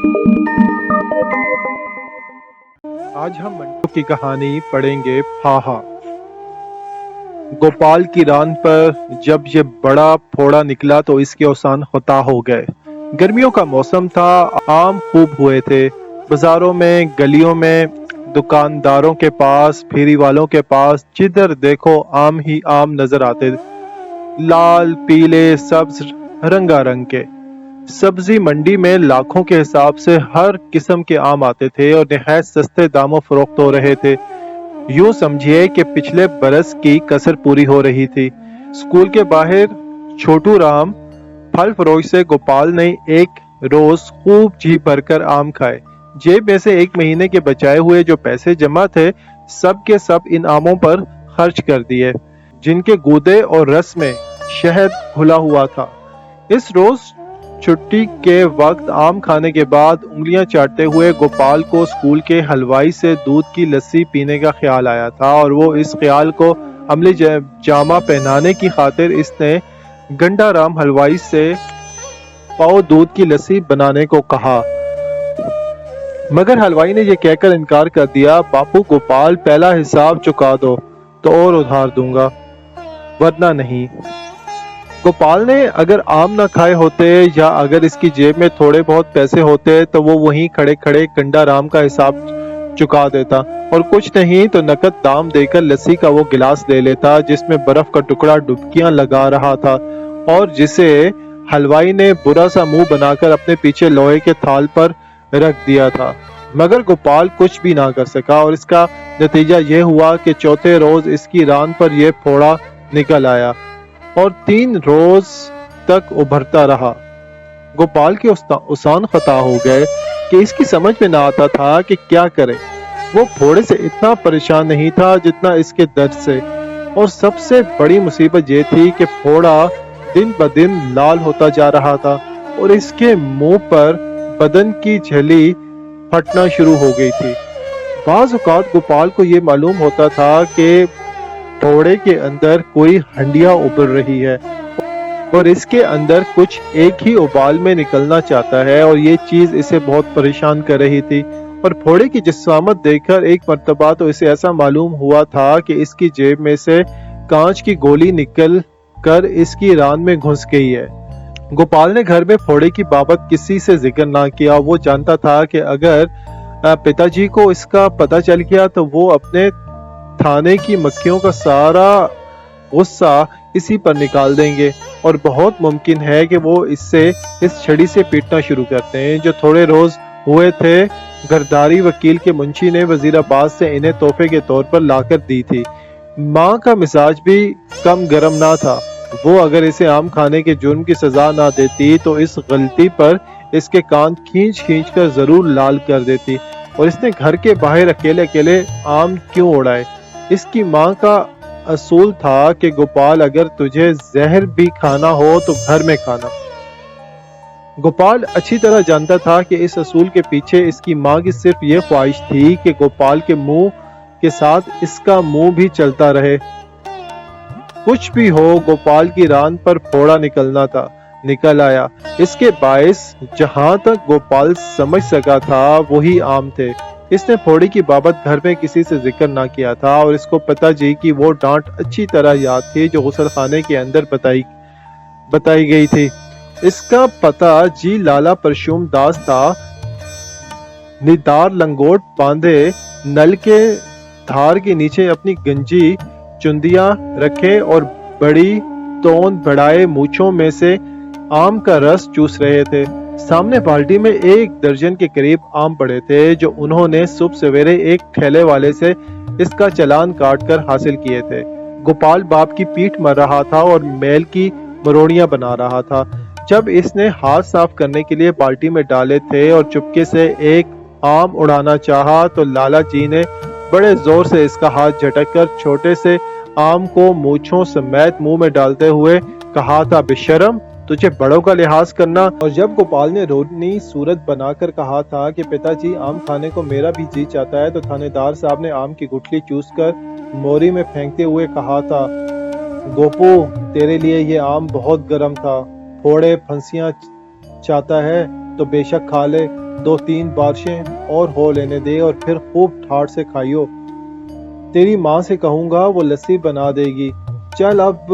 आज हम मंटू की कहानी पढ़ेंगे फाहा। गोपाल की रान पर जब ये बड़ा फोड़ा निकला तो इसके औसान खता हो गए। गर्मियों का मौसम था, आम खूब हुए थे। बाजारों में, गलियों में, दुकानदारों के पास, फेरी वालों के पास जिधर देखो आम ही आम नजर आते, लाल, पीले, सब्ज, रंगारंग के। सब्जी मंडी में लाखों के हिसाब से हर किस्म के आम आते थे और निहायत सस्ते दामों फरोख्त हो रहे थे। यूं समझिए कि पिछले बरस की कसर पूरी हो रही थी। स्कूल के बाहर छोटू राम फल फरोश से गोपाल ने एक रोज खूब जी भरकर आम खाए। जेब में से 1 महीने के बचाए हुए जो पैसे जमा थे, सब के सब इन आमों पर खर्च कर दिए, जिनके गूदे और रस में शहद घुला हुआ था। इस रोज छुट्टी के वक्त आम खाने के बाद उंगलियां चाटते हुए गोपाल को स्कूल के हलवाई से दूध की लस्सी पीने का ख्याल आया था, और वो इस ख्याल को अमली जामा पहनाने की खातिर इसने गंडाराम हलवाई से पाव दूध की लस्सी बनाने को कहा। मगर हलवाई ने यह कहकर इनकार कर दिया, बापू गोपाल, पहला हिसाब चुका दो तो और उधार दूंगा, वरना नहीं। गोपाल ने अगर आम न खाए होते या अगर इसकी जेब में थोड़े बहुत पैसे होते तो वो वहीं खड़े खड़े गंडाराम का हिसाब चुका देता, और कुछ नहीं तो नकद दाम देकर लस्सी का वो गिलास ले लेता जिसमें बर्फ का टुकड़ा डुबकियां लगा रहा था, और जिसे हलवाई ने बुरा सा मुंह बनाकर अपने पीछे लोहे के थाल पर रख दिया था। मगर गोपाल कुछ भी ना कर सका, और इसका नतीजा ये हुआ कि चौथे रोज इसकी रान पर यह फोड़ा निकल आया और 3 रोज तक उभरता रहा। गोपाल के उसान खता हो गए कि इसकी समझ में ना आता था कि क्या करे। वो फोड़े से इतना परेशान नहीं था जितना इसके दर्द से, और सबसे बड़ी मुसीबत ये थी कि फोड़ा दिन ब दिन लाल होता जा रहा था और इसके मुंह पर बदन की झिल्ली फटना शुरू हो गई थी। बाज़ औक़ात गोपाल को ये मालूम होता था कि फोड़े के अंदर कोई हंडिया उभर रही है और इसके अंदर कुछ एक ही उबाल में निकलना चाहता है, और ये चीज इसे बहुत परेशान कर रही थी। और फोड़े की जिस्मामत देखकर एक मर्तबा तो इसे ऐसा मालूम हुआ था कि इसकी जेब में से कांच की गोली निकल कर इसकी रान में घुस गई है। गोपाल ने घर में फोड़े की बाबत किसी से जिक्र ना किया। वो जानता था कि अगर पिताजी को इसका पता चल गया तो वो अपने थाने की मक्खियों का सारा गुस्सा इसी पर निकाल देंगे, और बहुत मुमकिन है कि वो इससे इस छड़ी से पीटना शुरू करते हैं जो थोड़े रोज हुए थे। घरदारी वकील के मुंशी ने वजीराबाद से इन्हें तोहफे के तौर पर लाकर दी थी। माँ का मिजाज भी कम गर्म ना था। वो अगर इसे आम खाने के जुर्म की सजा ना देती तो इस गलती पर इसके कान खींच खींच कर जरूर लाल कर देती, और इसने घर के बाहर अकेले अकेले आम क्यों उड़ाए। इसकी माँ का असूल था कि गोपाल, अगर तुझे जहर भी खाना हो तो घर में खाना। गोपाल अच्छी तरह जानता था कि इस असूल के पीछे इसकी माँ की सिर्फ ये ख्वाहिश थी कि गोपाल के मुंह के साथ इसका मुंह भी चलता रहे। कुछ भी हो, गोपाल की रान पर फोड़ा निकलना था, निकल आया। इसके बायस जहां तक गोपाल समझ सका था वही आम थे। इसने फोड़े की बाबत घर में किसी से जिक्र ना किया था, और इसको पिताजी की वो डांट अच्छी तरह याद थी जो गुसल खाने के अंदर बताई गई थी। इसका पता जी लाला परशुम दास था। निदार लंगोट बांधे, नल के धार के नीचे अपनी गंजी चुंदियां रखे और बड़ी तोंद बढ़ाए मूछों में से आम का रस चूस रहे थे। सामने बाल्टी में 1 दर्जन के करीब आम पड़े थे जो उन्होंने सुबह सवेरे एक ठेले वाले से इसका चालान काट कर हासिल किए थे। गोपाल बाप की पीठ मर रहा था और मैल की मरोड़ियां बना रहा था। जब इसने हाथ साफ करने के लिए बाल्टी में डाले थे और चुपके से एक आम उड़ाना चाहा तो लाला जी ने बड़े जोर से इसका हाथ झटक कर छोटे से आम को मूंछों समेत मुंह में डालते हुए कहा था, बेशरम, तुझे बड़ों का लिहाज करना। और जब गोपाल ने रोनी सूरत बनाकर कहा था कि पिताजी, आम खाने को मेरा भी जी चाहता है, तो थानेदार साहब ने आम की गुठली चूस कर मोरी में फेंकते हुए कहा था, गोपू, तेरे लिए ये आम बहुत गर्म था, फोड़े फंसियां चाहता है تو بے شک کھا لے، 2-3 بارشیں اور ہو لینے دے اور پھر خوب ٹھاٹ سے کھائیو۔ تیری ماں سے کہوں گا وہ لسی بنا دے گی، چل اب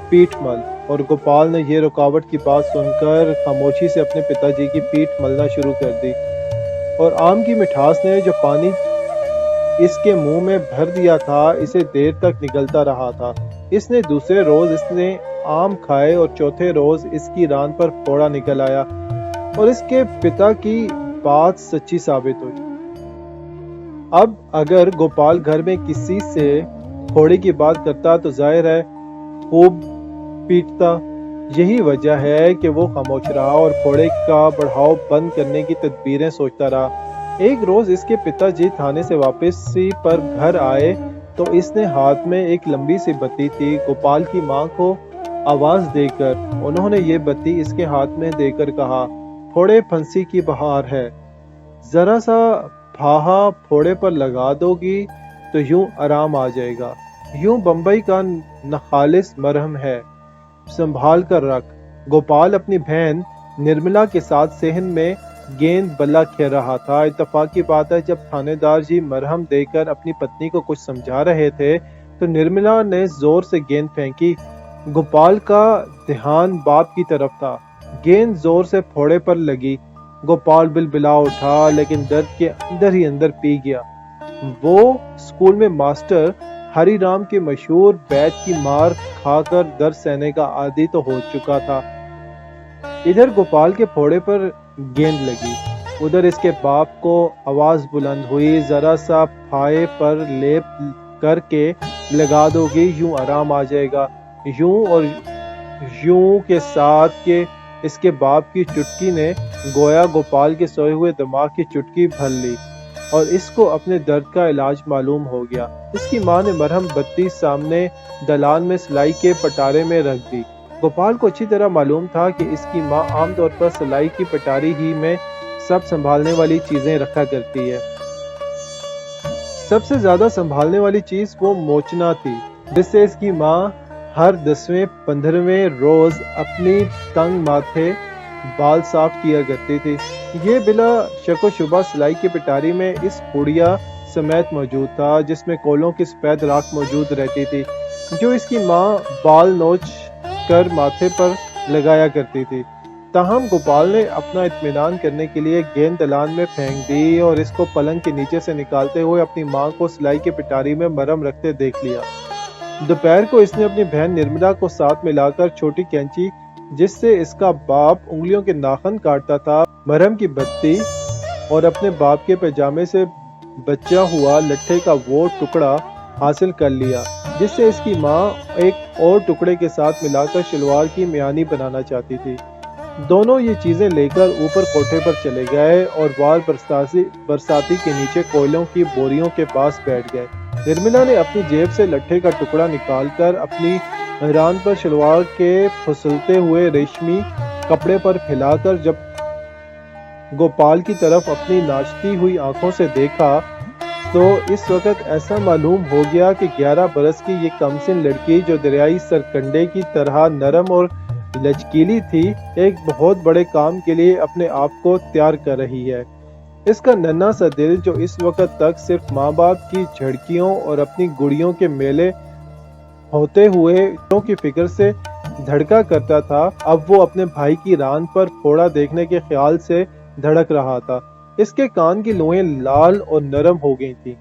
پیٹھ مل۔ اور گوپال نے یہ رکاوٹ کی بات سن کر خاموشی سے اپنے پتا جی کی پیٹھ ملنا شروع کر دی، اور آم کی مٹھاس نے جو پانی اس کے منہ میں بھر دیا تھا اسے دیر تک نگلتا رہا تھا۔ اس نے دوسرے روز اس نے آم کھائے اور چوتھے روز اس کی ران پر پھوڑا نکل آیا، اور اس کے پتا کی بات سچی ثابت ہوئی۔ اب اگر گوپال گھر میں کسی سے پھوڑے کی بات کرتا تو ظاہر ہے خوب پیٹتا۔ یہی وجہ ہے کہ وہ خاموش رہا اور پھوڑے کا بڑھاؤ بند کرنے کی تدبیریں سوچتا رہا۔ ایک روز اس کے پتا جی تھانے سے واپسی پر گھر آئے تو اس نے ہاتھ میں ایک لمبی سی بتی تھی۔ گوپال کی ماں کو آواز دے کر انہوں نے یہ بتی اس کے ہاتھ میں دے کر کہا، پھوڑے پھنسی کی بہار ہے، ذرا سا پھاہا پھوڑے پر لگا دو گی تو یوں آرام آ جائے گا، یوں بمبئی کا نخالص مرہم ہے، سنبھال کر رکھ۔ گوپال اپنی بہن نرملا کے ساتھ صحن میں گیند بلا کھیل رہا تھا۔ اتفاق کی بات ہے جب تھانے دار جی مرہم دے کر اپنی پتنی کو کچھ سمجھا رہے تھے تو نرملا نے زور سے گیند پھینکی۔ گوپال کا دھیان باپ کی طرف تھا، گیند زور سے پھوڑے پر لگی۔ گوپال بلبلا اٹھا لیکن درد کے اندر ہی اندر پی گیا۔ وہ اسکول میں ماسٹر ہری رام کے مشہور بیت کی مار کھا کر درد سہنے کا عادی تو ہو چکا تھا۔ ادھر گوپال کے پھوڑے پر گیند لگی، ادھر اس کے باپ کو آواز بلند ہوئی، ذرا سا پھائے پر لیپ کر کے لگا دو گی یوں آرام آ جائے گا، یوں اور یوں کے ساتھ کہ اس کے باپ کی چٹکی نے گویا گوپال کے سوئے ہوئے دماغ کی چٹکی بھر لی اور اس کو اپنے درد کا علاج معلوم ہو گیا۔ اس کی ماں نے مرہم بتی سامنے دلان میں سلائی کے پٹارے میں رکھ دی۔ گوپال کو اچھی طرح معلوم تھا کہ اس کی ماں عام طور پر سلائی کی پٹاری ہی میں سب سنبھالنے والی چیزیں رکھا کرتی ہے۔ سب سے زیادہ سنبھالنے والی چیز وہ موچنا تھی جس سے اس کی ماں ہر 10ویں-15ویں روز اپنی تنگ ماتھے بال صاف کیا کرتی تھی۔ یہ بلا شک و شبہ سلائی کی پٹاری میں اس پڑیا سمیت موجود تھا جس میں کولوں کی سفید راکھ موجود رہتی تھی جو اس کی ماں بال نوچ کر ماتھے پر لگایا کرتی تھی۔ تاہم گوپال نے اپنا اطمینان کرنے کے لیے گیند دلان میں پھینک دی اور اس کو پلنگ کے نیچے سے نکالتے ہوئے اپنی ماں کو سلائی کی پٹاری میں مرہم رکھتے دیکھ لیا۔ دوپہر کو اس نے اپنی بہن نرملا کو ساتھ ملا کر چھوٹی کینچی جس سے اس کا باپ انگلیوں کے ناخن کاٹتا تھا، مرہم کی بتی اور اپنے باپ کے پیجامے سے بچا ہوا لٹھے کا وہ ٹکڑا حاصل کر لیا جس سے اس کی ماں ایک اور ٹکڑے کے ساتھ ملا کر شلوار کی میانی بنانا چاہتی تھی۔ دونوں یہ چیزیں لے کر اوپر کوٹھے پر چلے گئے اور وار برساتی کے نیچے کوئلوں کی بوریوں کے پاس بیٹھ گئے۔ نرملا نے اپنی جیب سے لٹھے کا ٹکڑا نکال کر اپنی ران پر شلوار کے پھسلتے ہوئے ریشمی کپڑے پر پھیلا کر جب گوپال کی طرف اپنی ناچتی ہوئی آنکھوں سے دیکھا تو اس وقت ایسا معلوم ہو گیا کہ 11 برس کی یہ کمسن لڑکی جو دریائی سرکنڈے کی طرح نرم اور لچکیلی تھی ایک بہت بڑے کام کے لیے اپنے آپ کو تیار کر رہی ہے۔ اس کا ننھا سا دل جو اس وقت تک صرف ماں باپ کی جھڑکیوں اور اپنی گڑیوں کے میلے ہوتے ہوئے کی فکر سے دھڑکا کرتا تھا، اب وہ اپنے بھائی کی ران پر پھوڑا دیکھنے کے خیال سے دھڑک رہا تھا۔ اس کے کان کی لوئیں لال اور نرم ہو گئی تھیں۔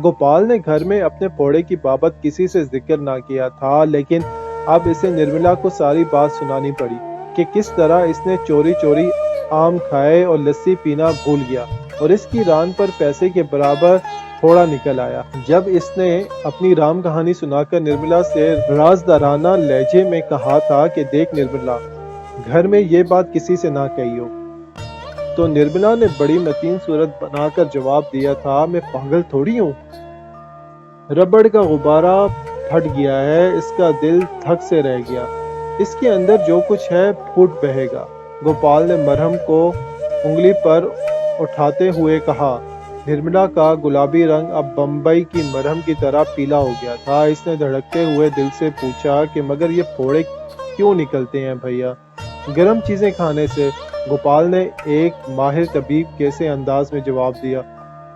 گوپال نے گھر میں اپنے پھوڑے کی بابت کسی سے ذکر نہ کیا تھا لیکن اب اسے نرملا کو ساری بات سنانی پڑی کہ کس طرح اس نے چوری چوری آم کھائے اور لسی پینا بھول گیا اور اس کی ران پر پیسے کے برابر پھوڑا نکل آیا۔ جب اس نے اپنی رام کہانی سنا کر نرملا سے رازدارانہ لہجے میں کہا تھا کہ دیکھ نرملا، گھر میں یہ بات کسی سے نہ کہیو، تو نرملا نے بڑی متین صورت بنا کر جواب دیا تھا، میں پاگل تھوڑی ہوں، ربڑ کا غبارہ پھٹ گیا ہے، اس کا دل تھک سے رہ گیا، اس کے اندر جو کچھ ہے پھوٹ بہے گا۔ گوپال نے مرہم کو انگلی پر اٹھاتے ہوئے کہا۔ نرملا کا گلابی رنگ اب بمبئی کی مرہم کی طرح پیلا ہو گیا تھا۔ اس نے دھڑکتے ہوئے دل سے پوچھا کہ مگر یہ پھوڑے کیوں نکلتے ہیں بھیا؟ گرم چیزیں کھانے سے، गोपाल ने एक माहिर तबीब के से अंदाज में जवाब दिया।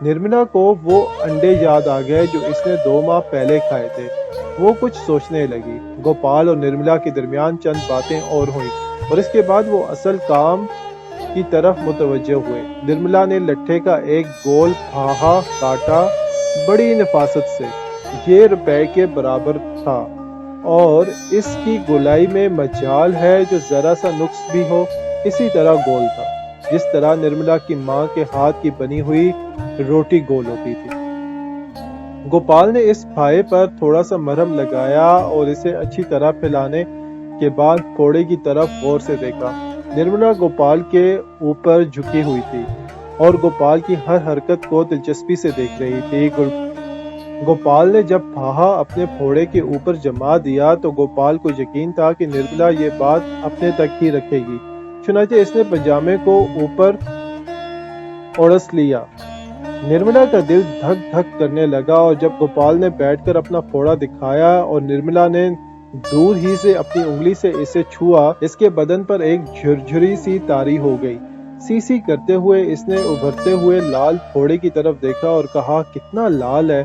निर्मला को वो अंडे याद आ गए जो इसने 2 माह पहले खाए थे। वो कुछ सोचने लगी। गोपाल और निर्मला के दरमियान चंद बातें और हुई और इसके बाद वो असल काम की तरफ मुतवज्जो हुए। निर्मला ने लट्ठे का एक गोल फाहा काटा बड़ी नफासत से। ये रुपए के बराबर था और इसकी गोलाई में मजाल है जो जरा सा नुक्स भी हो इसी तरह गोल था, जिस तरह निर्मला की माँ के हाथ की बनी हुई रोटी गोल होती थी। गोपाल ने इस फाहे पर थोड़ा सा मरहम लगाया और इसे अच्छी तरह फैलाने के बाद फोड़े की तरफ गौर से देखा। निर्मला गोपाल के ऊपर झुकी हुई थी और गोपाल की हर हरकत को दिलचस्पी से देख रही थी। गोपाल ने जब फाहा अपने फोड़े के ऊपर जमा दिया तो गोपाल को यकीन था कि निर्मला ये बात अपने तक ही रखेगी। चुनांचे इसने पजामे को ऊपर ओढ़स लिया। निर्मला का दिल धक धक करने लगा और जब गोपाल ने बैठकर अपना फोड़ा दिखाया और निर्मला ने दूर ही से अपनी उंगली से इसे छुआ, इसके बदन पर एक झुरझुरी सी तारी हो गई। सी करते हुए इसने उभरते हुए लाल फोड़े की तरफ देखा और कहा, कितना लाल है,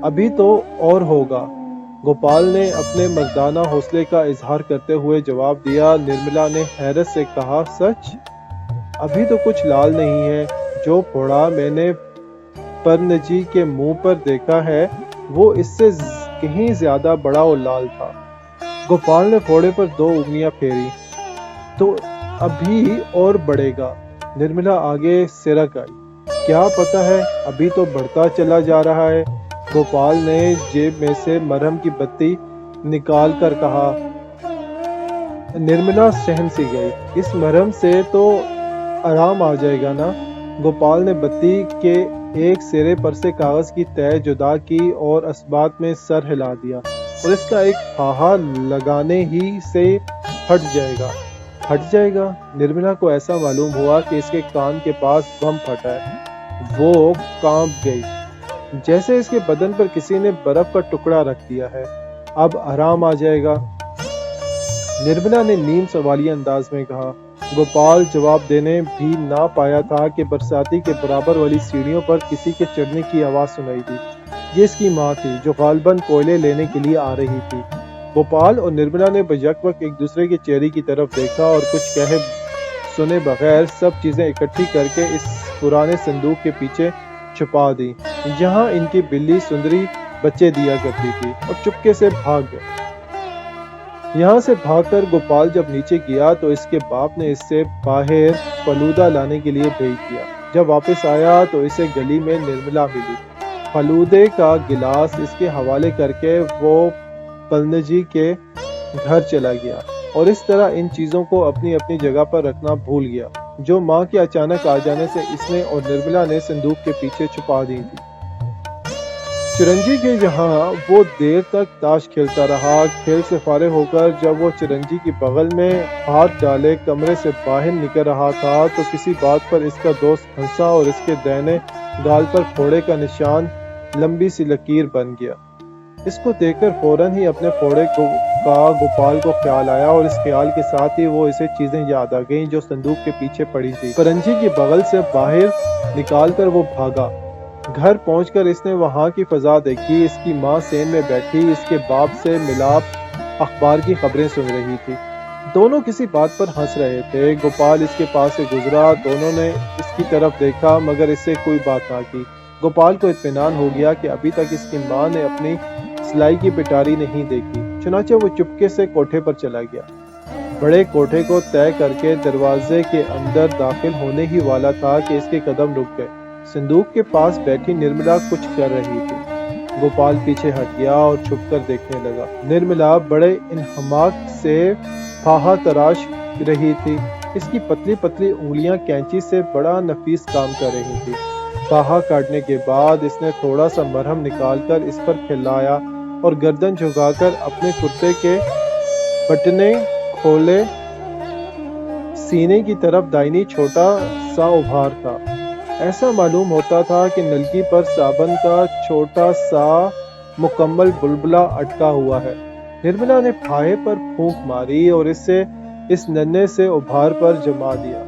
अभी तो और होगा। गोपाल ने अपने मर्दाना हौसले का इजहार करते हुए जवाब दिया। निर्मला ने हैरत से कहा, सच? अभी तो कुछ लाल नहीं है। जो फोड़ा मैंने परनजी के मुंह पर देखा है वो इससे कहीं ज्यादा बड़ा और लाल था। गोपाल ने फोड़े पर 2 उंगलियां फेरी। तो अभी और बढ़ेगा। निर्मला आगे सिरक आई। क्या पता है, अभी तो बढ़ता चला जा रहा है। गोपाल ने जेब में से मरहम की बत्ती निकाल कर कहा। निर्मला सहम सी गई। इस मरहम से तो आराम आ जाएगा ना? गोपाल ने बत्ती के एक सिरे पर से कागज की तह जुदा की और असबात में सर हिला दिया और इसका एक फाहा लगाने ही से हट जाएगा। हट जाएगा? निर्मला को ऐसा मालूम हुआ कि इसके कान के पास बम फटा है। वो कांप गई, जैसे इसके बदन पर किसी ने बर्फ का टुकड़ा रख दिया है। अब आराम आ जाएगा, निर्मला ने नीम सवालिया अंदाज में कहा। गोपाल जवाब देने भी ना पाया था कि बरसाती के बराबर वाली सीढ़ियों पर किसी के चढ़ने की आवाज सुनाई दी। ये इसकी माँ थी जो गालबन कोयले लेने के लिए आ रही थी। गोपाल और निर्मला ने बजक एक दूसरे के चेहरे की तरफ देखा और कुछ कहे सुने बगैर सब चीजें इकट्ठी करके इस पुराने संदूक के पीछे छुपा दी, जहाँ इनकी बिल्ली सुंदरी बच्चे दिया करती थी, और चुपके से भाग गए। यहाँ से भागकर गोपाल जब नीचे गया तो इसके बाप ने इससे बाहर फलूदा लाने के लिए भेज दिया। जब वापस आया तो इसे गली में निर्मला मिली। फलूदे का गिलास इसके हवाले करके वो पलनजी के घर चला गया और इस तरह इन चीजों को अपनी अपनी जगह पर रखना भूल गया, जो माँ के अचानक आ जाने से इसने और निर्मला ने संदूक के पीछे छुपा दी थी। चिरंजी के यहाँ वो देर तक ताश खेलता रहा। खेल से फारिग होकर जब वो चिरंजी की बगल में हाथ डाले कमरे से बाहर निकल रहा था तो किसी बात पर इसका दोस्त हंसा और इसके दाहिने गाल पर फोड़े का निशान लंबी सी लकीर बन गया। इसको देखकर फौरन ही अपने फोड़े का गोपाल को ख्याल आया और इस ख्याल के साथ ही वो इसे चीजें याद आ गईं जो संदूक के पीछे पड़ी थी। चिरंजी की बगल से बाहर निकालकर वो भागा। घर पहुंचकर इसने वहां की फजा देखी। इसकी माँ सेन में बैठी इसके बाप से मिलाप अखबार की खबरें सुन रही थी। दोनों किसी बात पर हंस रहे थे। गोपाल इसके पास से गुजरा। दोनों ने इसकी तरफ देखा मगर इससे कोई बात ना की। गोपाल को इत्मीनान हो गया कि अभी तक इसकी माँ ने अपनी सिलाई की पिटारी नहीं देखी। चुनाचे वो चुपके से कोठे पर चला गया। बड़े कोठे को तय करके दरवाजे के अंदर दाखिल होने ही वाला था कि इसके कदम रुक गए। संदूक के पास बैठी निर्मला कुछ कर रही थी। गोपाल पीछे हट गया और छुपकर देखने लगा। निर्मला बड़े इन्हमाक से फाहा तराश रही थी। इसकी पतली पतली उंगलियां कैंची से बड़ा नफीस काम कर रही थी। फाहा काटने के बाद इसने थोड़ा सा मरहम निकालकर इस पर फैलाया और गर्दन झुकाकर अपने कुर्ते के बटने खोले। सीने की तरफ दाहिनी छोटा सा उभार था। ऐसा मालूम होता था कि नलकी पर साबन का छोटा सा मुकम्मल बुलबुला अटका हुआ है। निर्मला ने फाहे पर फूंक मारी और इसे इस नन्हे से उभार पर जमा दिया।